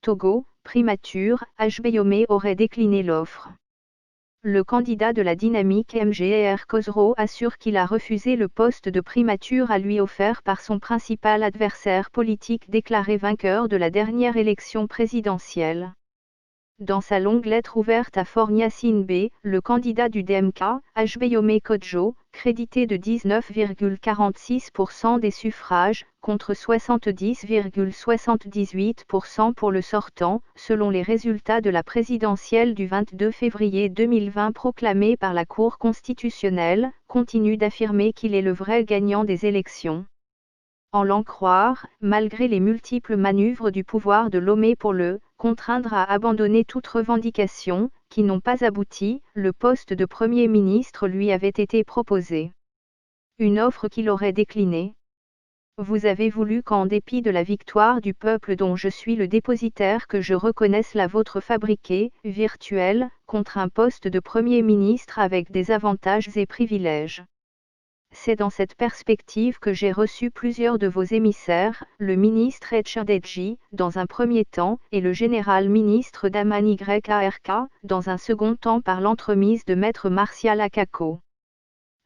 Togo, primature, Ajbeyome aurait décliné l'offre. Le candidat de la dynamique MGR Khosrow assure qu'il a refusé le poste de primature à lui offert par son principal adversaire politique déclaré vainqueur de la dernière élection présidentielle. Dans sa longue lettre ouverte à Faure Gnassingbé, le candidat du DMK, Ajbeyome Kodjo, crédité de 19,46% des suffrages, contre 70,78% pour le sortant, selon les résultats de la présidentielle du 22 février 2020 proclamés par la Cour constitutionnelle, continue d'affirmer qu'il est le vrai gagnant des élections. En l'en croire, malgré les multiples manœuvres du pouvoir de Lomé pour le contraindre à abandonner toute revendication, qui n'ont pas abouti, le poste de Premier ministre lui avait été proposé. Une offre qu'il aurait déclinée. Vous avez voulu qu'en dépit de la victoire du peuple dont je suis le dépositaire que je reconnaisse la vôtre fabriquée, virtuelle, contre un poste de Premier ministre avec des avantages et privilèges. C'est dans cette perspective que j'ai reçu plusieurs de vos émissaires, le ministre Etcherdedji, dans un premier temps, et le général ministre Daman YARK, dans un second temps par l'entremise de maître Martial Akako.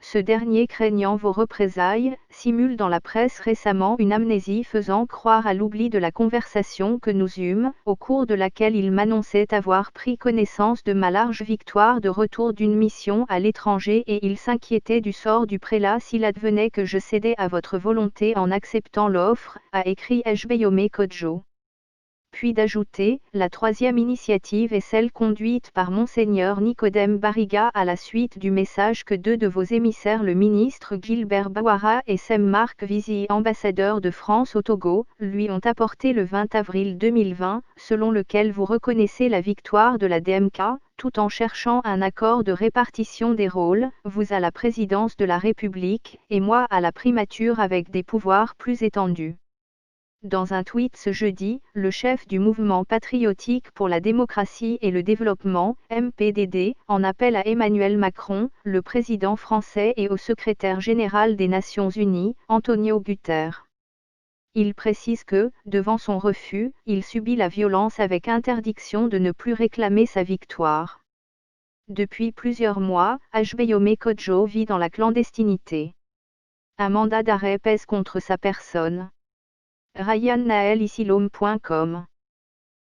Ce dernier, craignant vos représailles, simule dans la presse récemment une amnésie faisant croire à l'oubli de la conversation que nous eûmes, au cours de laquelle il m'annonçait avoir pris connaissance de ma large victoire de retour d'une mission à l'étranger et il s'inquiétait du sort du prélat s'il advenait que je cédais à votre volonté en acceptant l'offre, a écrit Ajbeyome Kodjo. Puis d'ajouter, la troisième initiative est celle conduite par Monseigneur Nicodème Barriga à la suite du message que deux de vos émissaires, le ministre Gilbert Bawara et Sem Marc Vizy, ambassadeur de France au Togo, lui ont apporté le 20 avril 2020, selon lequel vous reconnaissez la victoire de la DMK, tout en cherchant un accord de répartition des rôles, vous à la présidence de la République, et moi à la primature avec des pouvoirs plus étendus. Dans un tweet ce jeudi, le chef du mouvement patriotique pour la démocratie et le développement, MPDD, en appelle à Emmanuel Macron, le président français et au secrétaire général des Nations Unies, Antonio Guterres. Il précise que, devant son refus, il subit la violence avec interdiction de ne plus réclamer sa victoire. Depuis plusieurs mois, Ajbeyome Kodjo vit dans la clandestinité. Un mandat d'arrêt pèse contre sa personne. RyanNaelIsilom.com